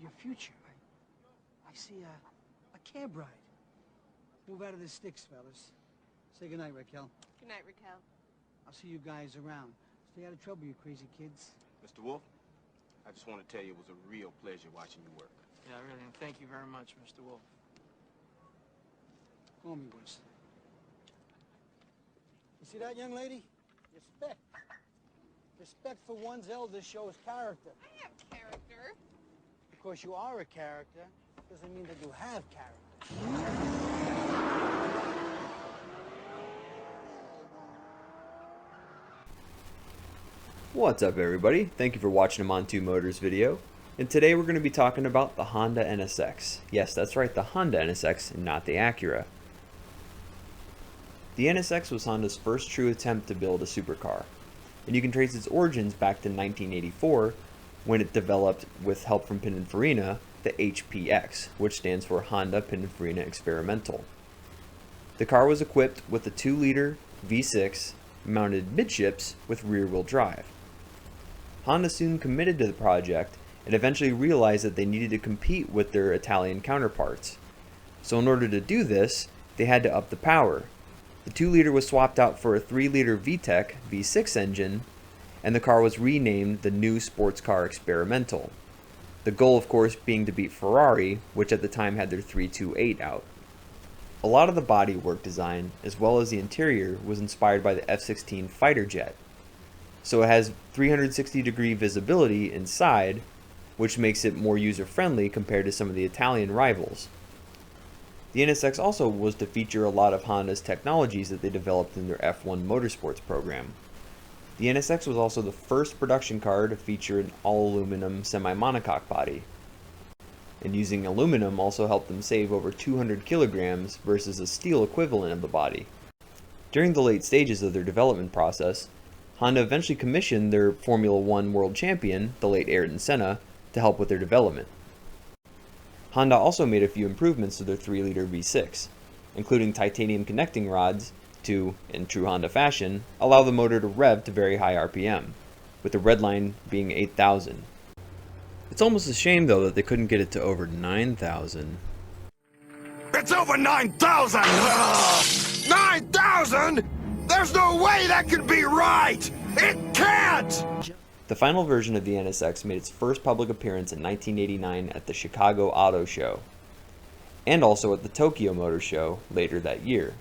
your future. I see a cab ride. Move out of the sticks, fellas. Say goodnight, Raquel. Good night, Raquel. I'll see you guys around. Stay out of trouble, you crazy kids. Mr. Wolf, I just want to tell you it was a real pleasure watching you work. Yeah, really, and thank you very much, Mr. Wolf. Come on, me boys. You see that, young lady? Respect. Respect for one's elders shows character. I have character. Because you are a character doesn't mean that you have character. What's up, everybody? Thank you for watching a Montu Motors video. And today we're going to be talking about the Honda NSX. Yes, that's right, the Honda NSX, not the Acura. The NSX was Honda's first true attempt to build a supercar, and you can trace its origins back to 1984 when it developed, with help from Pininfarina, the HPX, which stands for Honda Pininfarina Experimental. The car was equipped with a 2-liter V6 mounted midships with rear-wheel drive. Honda soon committed to the project and eventually realized that they needed to compete with their Italian counterparts. So in order to do this, they had to up the power. The 2-liter was swapped out for a 3-liter VTEC V6 engine, and the car was renamed the new sports car Experimental. The goal, of course, being to beat Ferrari, which at the time had their 328 out. A lot of the bodywork design, as well as the interior, was inspired by the F-16 fighter jet. So it has 360-degree visibility inside, which makes it more user-friendly compared to some of the Italian rivals. The NSX also was to feature a lot of Honda's technologies that they developed in their F1 Motorsports program. The NSX was also the first production car to feature an all-aluminum semi-monocoque body. And using aluminum also helped them save over 200 kilograms versus a steel equivalent of the body. During the late stages of their development process, Honda eventually commissioned their Formula One world champion, the late Ayrton Senna, to help with their development. Honda also made a few improvements to their 3-liter V6, including titanium connecting rods to, in true Honda fashion, allow the motor to rev to very high RPM, with the red line being 8,000. It's almost a shame, though, that they couldn't get it to over 9,000. It's over 9,000! 9,000?! There's no way that could be right! It can't! The final version of the NSX made its first public appearance in 1989 at the Chicago Auto Show, and also at the Tokyo Motor Show later that year.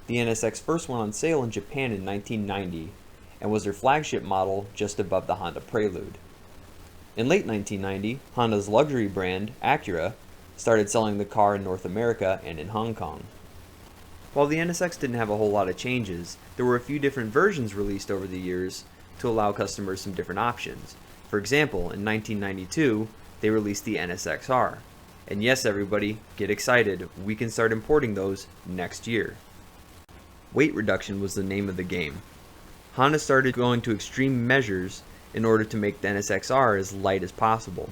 The NSX first went on sale in Japan in 1990 and was their flagship model just above the Honda Prelude. In late 1990, Honda's luxury brand, Acura, started selling the car in North America and in Hong Kong. While the NSX didn't have a whole lot of changes, there were a few different versions released over the years to allow customers some different options. For example, in 1992, they released the nsx-r. And yes, everybody, get excited, we can start importing those next year. Weight reduction was the name of the game. Honda started going to extreme measures in order to make the nsx-r as light as possible.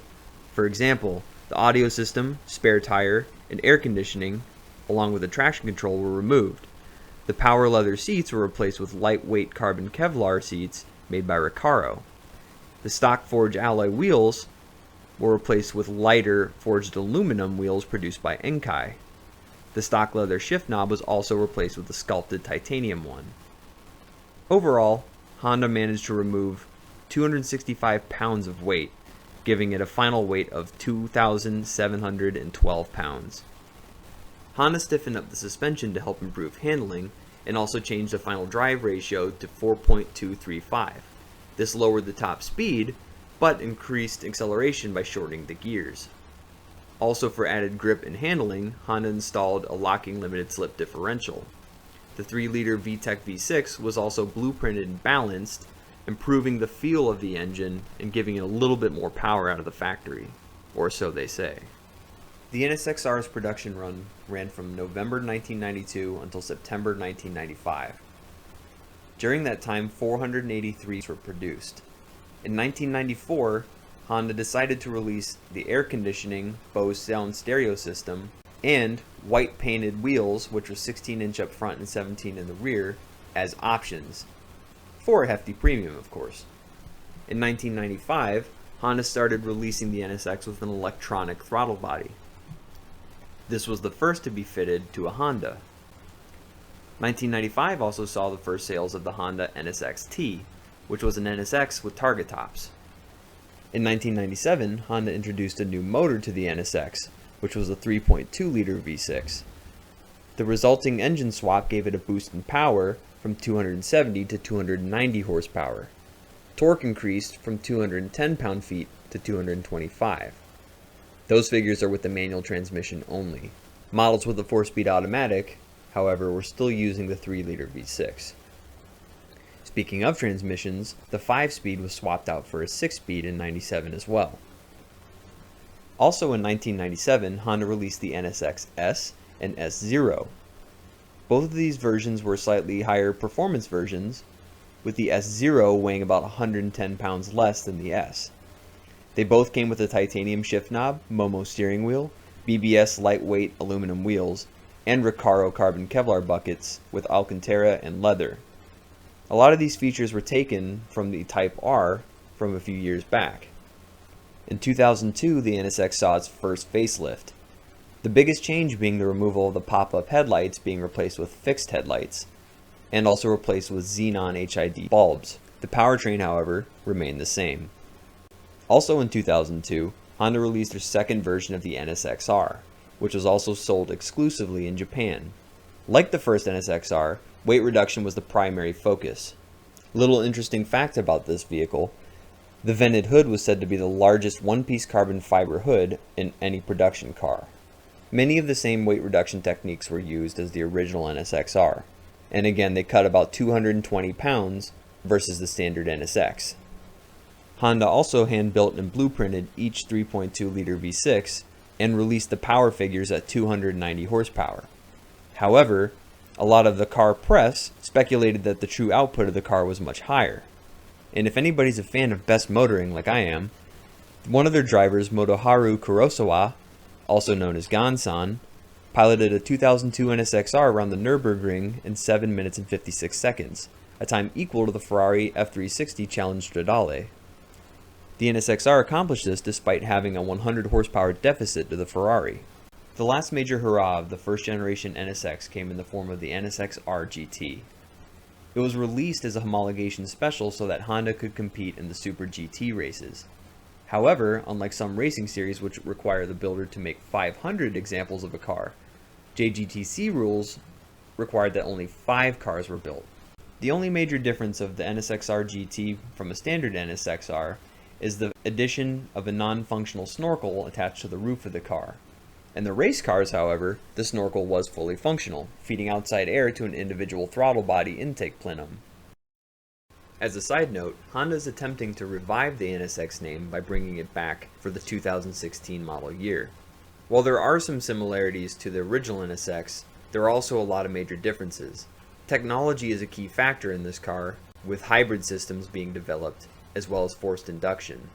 For example, the audio system, spare tire, and air conditioning, along with the traction control, were removed. The power leather seats were replaced with lightweight carbon Kevlar seats made by Recaro. The stock forged alloy wheels were replaced with lighter forged aluminum wheels produced by Enkai. The stock leather shift knob was also replaced with a sculpted titanium one. Overall, Honda managed to remove 265 pounds of weight, giving it a final weight of 2,712 pounds. Honda stiffened up the suspension to help improve handling, and also changed the final drive ratio to 4.235. This lowered the top speed, but increased acceleration by shortening the gears. Also, for added grip and handling, Honda installed a locking limited slip differential. The 3-liter VTEC V6 was also blueprinted and balanced, improving the feel of the engine and giving it a little bit more power out of the factory, or so they say. The NSX-r's production run ran from November 1992 until September 1995. During that time, 483 were produced. In 1994, Honda decided to release the air conditioning Bose sound stereo system and white painted wheels, which were 16-inch up front and 17 in the rear, as options, for a hefty premium, of course. In 1995, Honda started releasing the NSX with an electronic throttle body. This was the first to be fitted to a Honda. 1995 also saw the first sales of the Honda NSX-T, which was an NSX with target tops. In 1997, Honda introduced a new motor to the NSX, which was a 3.2-liter V6. The resulting engine swap gave it a boost in power from 270 to 290 horsepower. Torque increased from 210 pound-feet to 225. Those figures are with the manual transmission only. Models with a 4-speed automatic, however, were still using the 3-liter V6. Speaking of transmissions, the 5-speed was swapped out for a 6-speed in 97 as well. Also in 1997, Honda released the NSX-S and S0. Both of these versions were slightly higher performance versions, with the S0 weighing about 110 pounds less than the S. They both came with a titanium shift knob, Momo steering wheel, BBS lightweight aluminum wheels, and Recaro carbon Kevlar buckets with Alcantara and leather. A lot of these features were taken from the Type R from a few years back. In 2002, the NSX saw its first facelift. The biggest change being the removal of the pop-up headlights being replaced with fixed headlights, and also replaced with xenon HID bulbs. The powertrain, however, remained the same. Also in 2002, Honda released their second version of the NSX-r, which was also sold exclusively in Japan. Like the first NSX-r, weight reduction was the primary focus. Little interesting fact about this vehicle: the vented hood was said to be the largest one-piece carbon fiber hood in any production car. Many of the same weight reduction techniques were used as the original NSX-r, and again they cut about 220 pounds versus the standard NSX. Honda also hand-built and blueprinted each 3.2-liter V6 and released the power figures at 290 horsepower. However, a lot of the car press speculated that the true output of the car was much higher. And if anybody's a fan of best motoring like I am, one of their drivers, Motoharu Kurosawa, also known as Gansan, piloted a 2002 NSX-r around the Nürburgring in 7 minutes and 56 seconds, a time equal to the Ferrari F360 Challenge Stradale. The NSX-r accomplished this despite having a 100 horsepower deficit to the Ferrari. The last major hurrah of the first generation NSX came in the form of the NSX-r GT. It was released as a homologation special so that Honda could compete in the Super GT races. However, unlike some racing series which require the builder to make 500 examples of a car, JGTC rules required that only 5 cars were built. The only major difference of the NSX-r GT from a standard NSX-r is the addition of a non-functional snorkel attached to the roof of the car. In the race cars, however, the snorkel was fully functional, feeding outside air to an individual throttle body intake plenum. As a side note, Honda is attempting to revive the NSX name by bringing it back for the 2016 model year. While there are some similarities to the original NSX, there are also a lot of major differences. Technology is a key factor in this car, with hybrid systems being developed, as well as forced induction.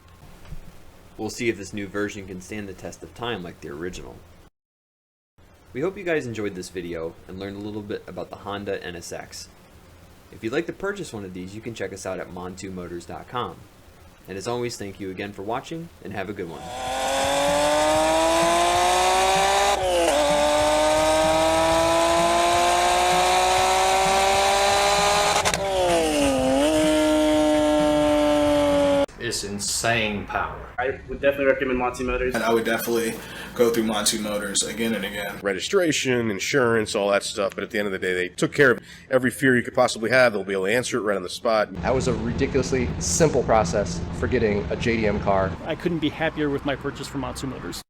We'll see if this new version can stand the test of time like the original. We hope you guys enjoyed this video and learned a little bit about the Honda NSX. If you'd like to purchase one of these, you can check us out at montumotors.com. And as always, thank you again for watching, and have a good one. It's insane power. I would definitely recommend Monty Motors. And I would definitely go through Monty Motors again and again. Registration, insurance, all that stuff, but at the end of the day, they took care of every fear you could possibly have. They'll be able to answer it right on the spot. That was a ridiculously simple process for getting a JDM car. I couldn't be happier with my purchase from Monty Motors.